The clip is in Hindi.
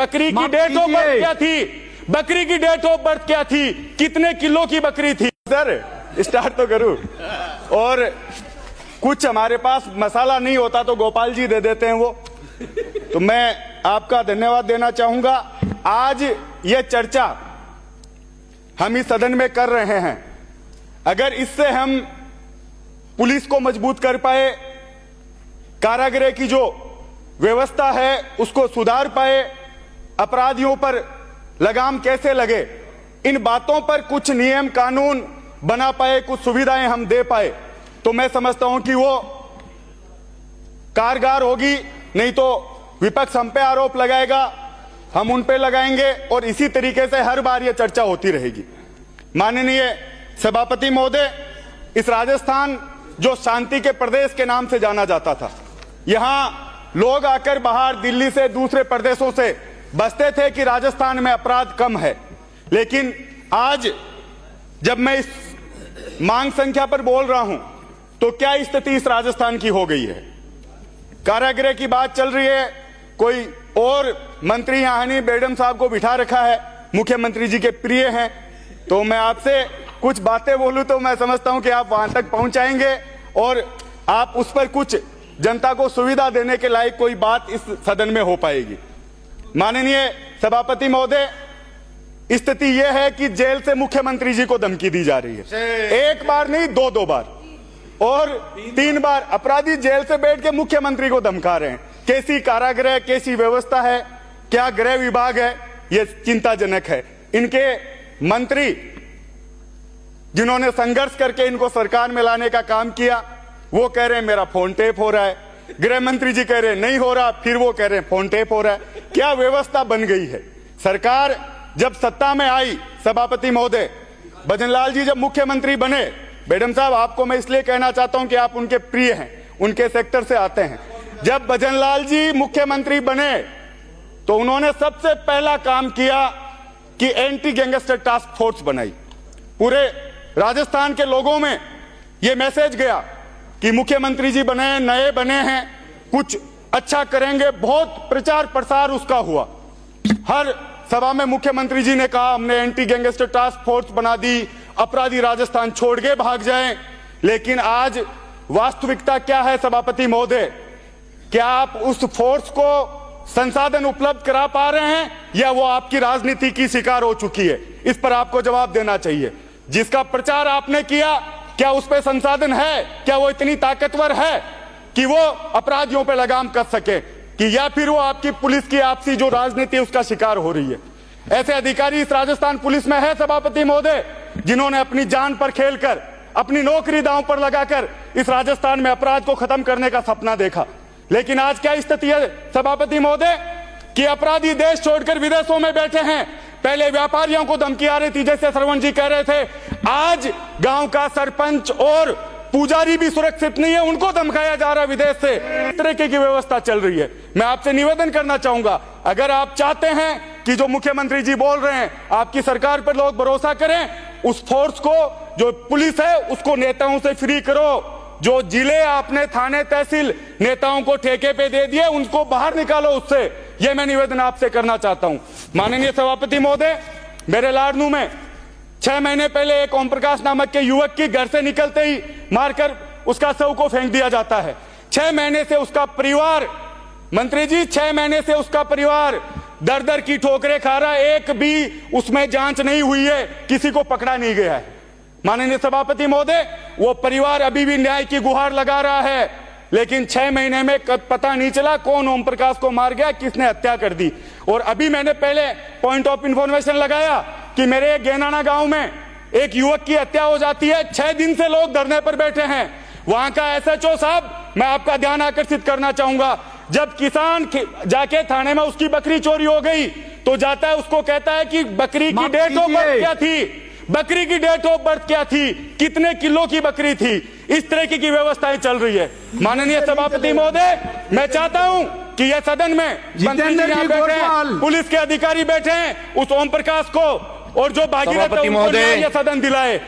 बकरी की डेट ऑफ बर्थ क्या थी, बकरी की डेट ऑफ बर्थ क्या थी, कितने किलो की बकरी थी। सर स्टार्ट तो करूं। और कुछ हमारे पास मसाला नहीं होता तो गोपाल जी दे देते हैं वो, तो मैं आपका धन्यवाद देना चाहूंगा। आज ये चर्चा हम इस सदन में कर रहे हैं, अगर इससे हम पुलिस को मजबूत कर पाए, कारागृह की जो व्यवस्था है उसको सुधार पाए, अपराधियों पर लगाम कैसे लगे, इन बातों पर कुछ नियम कानून बना पाए, कुछ सुविधाएं हम दे पाए, तो मैं समझता हूं कि वो कारगर होगी। नहीं तो विपक्ष हम पे आरोप लगाएगा, हम उन पे लगाएंगे और इसी तरीके से हर बार ये चर्चा होती रहेगी। माननीय सभापति महोदय, इस राजस्थान जो शांति के प्रदेश के नाम से जाना जाता था, यहां लोग आकर बाहर दिल्ली से दूसरे प्रदेशों से बसते थे कि राजस्थान में अपराध कम है, लेकिन आज जब मैं इस मांग संख्या पर बोल रहा हूं तो क्या स्थिति इस राजस्थान की हो गई है। कारागृह की बात चल रही है, कोई और मंत्री यहां नहीं, बेडम साहब को बिठा रखा है, मुख्यमंत्री जी के प्रिय हैं, तो मैं आपसे कुछ बातें बोलूं तो मैं समझता हूं कि आप वहां तक पहुंचाएंगे और आप उस पर कुछ जनता को सुविधा देने के लायक कोई बात इस सदन में हो पाएगी। माननीय सभापति महोदय, स्थिति यह है कि जेल से मुख्यमंत्री जी को धमकी दी जा रही है, एक बार नहीं दो बार और 3 बार अपराधी जेल से बैठ के मुख्यमंत्री को धमका रहे हैं। कैसी कारागृह, कैसी व्यवस्था है, क्या गृह विभाग है, यह चिंताजनक है। इनके मंत्री जिन्होंने संघर्ष करके इनको सरकार में लाने का काम किया, वो कह रहे हैं मेरा फोन टेप हो रहा है, गृह मंत्री जी कह रहे हैं नहीं हो रहा, फिर वो कह रहे हैं फोन टेप हो रहा है। क्या व्यवस्था बन गई है। सरकार जब सत्ता में आई, सभापति महोदय, भजनलाल जी जब मुख्यमंत्री बने, बेडम साहब आपको मैं इसलिए कहना चाहता हूं कि आप उनके प्रिय हैं, उनके सेक्टर से आते हैं। जब भजनलाल जी मुख्यमंत्री बने तो उन्होंने सबसे पहला काम किया कि एंटी गैंगस्टर टास्क फोर्स बनाई। पूरे राजस्थान के लोगों में यह मैसेज गया कि मुख्यमंत्री जी बने, नए बने हैं, कुछ अच्छा करेंगे, बहुत प्रचार प्रसार उसका हुआ। हर सभा में मुख्यमंत्री जी ने कहा हमने एंटी गैंगस्टर टास्क फोर्स बना दी, अपराधी राजस्थान छोड़ के भाग जाएं। लेकिन आज वास्तविकता क्या है सभापति महोदय, क्या आप उस फोर्स को संसाधन उपलब्ध करा पा रहे हैं या वो आपकी राजनीति की शिकार हो चुकी है। इस पर आपको जवाब देना चाहिए। जिसका प्रचार आपने किया, क्या उस पर संसाधन है, क्या वो इतनी ताकतवर है कि वो अपराधियों पर लगाम कस सके, कि या फिर वो आपकी पुलिस की आपसी जो राजनीति उसका शिकार हो रही है। ऐसे अधिकारी इस राजस्थान पुलिस में है सभापति महोदय, जिन्होंने अपनी जान पर खेलकर, अपनी नौकरी दांव पर लगाकर इस राजस्थान में अपराध को खत्म करने का सपना देखा। लेकिन आज क्या स्थिति है सभापति महोदय कि अपराधी देश छोड़कर विदेशों में बैठे हैं। पहले व्यापारियों को धमकी आ रही थी, जैसे श्रवण जी कह रहे थे, आज गांव का सरपंच और पुजारी भी सुरक्षित नहीं है, उनको धमकाया जा रहा है विदेश से। इस तरह की व्यवस्था चल रही है। मैं आपसे निवेदन करना चाहूंगा, अगर आप चाहते हैं कि जो मुख्यमंत्री जी बोल रहे हैं, आपकी सरकार पर लोग भरोसा करें, उस फोर्स को, जो पुलिस है उसको नेताओं से फ्री करो। जो जिले आपने थाने तहसील नेताओं को ठेके पे दे दिए, उनको बाहर निकालो उससे। यह मैं निवेदन आपसे करना चाहता हूं। माननीय सभापति महोदय, मेरे लाडनू में 6 महीने पहले एक ओम प्रकाश नामक के युवक की घर से निकलते ही मारकर उसका शव को फेंक दिया जाता है। 6 महीने से उसका परिवार, मंत्री जी 6 महीने से उसका परिवार दर दर की ठोकरें खा रहा है, एक भी उसमें जांच नहीं हुई है, किसी को पकड़ा नहीं गया है। माननीय सभापति महोदय, वो परिवार अभी भी न्याय की गुहार लगा रहा है, लेकिन 6 महीने में पता नहीं चला कौन ओम प्रकाश को मार गया, किसने हत्या कर दी। और अभी मैंने पहले पॉइंट ऑफ इंफॉर्मेशन लगाया कि मेरे गेनाना गांव में एक युवक की हत्या हो जाती है, 6 दिन से लोग धरने पर बैठे हैं। वहां का एसएचओ साहब, मैं आपका ध्यान आकर्षित करना चाहूंगा, जब किसान जाके थाने में उसकी बकरी चोरी हो गई तो जाता है, उसको कहता है कि बकरी की डेट ऑफ बर्थ क्या थी, बकरी की डेट ऑफ बर्थ क्या थी, कितने किलो की बकरी थी। इस तरह की व्यवस्थाएं चल रही है। माननीय सभापति महोदय, मैं चाहता हूं कि यह सदन में मंत्री जी बैठे हैं, पुलिस के अधिकारी बैठे हैं, उस ओम प्रकाश को और जो भागीरथ है उनको न्याय सदन दिलाए।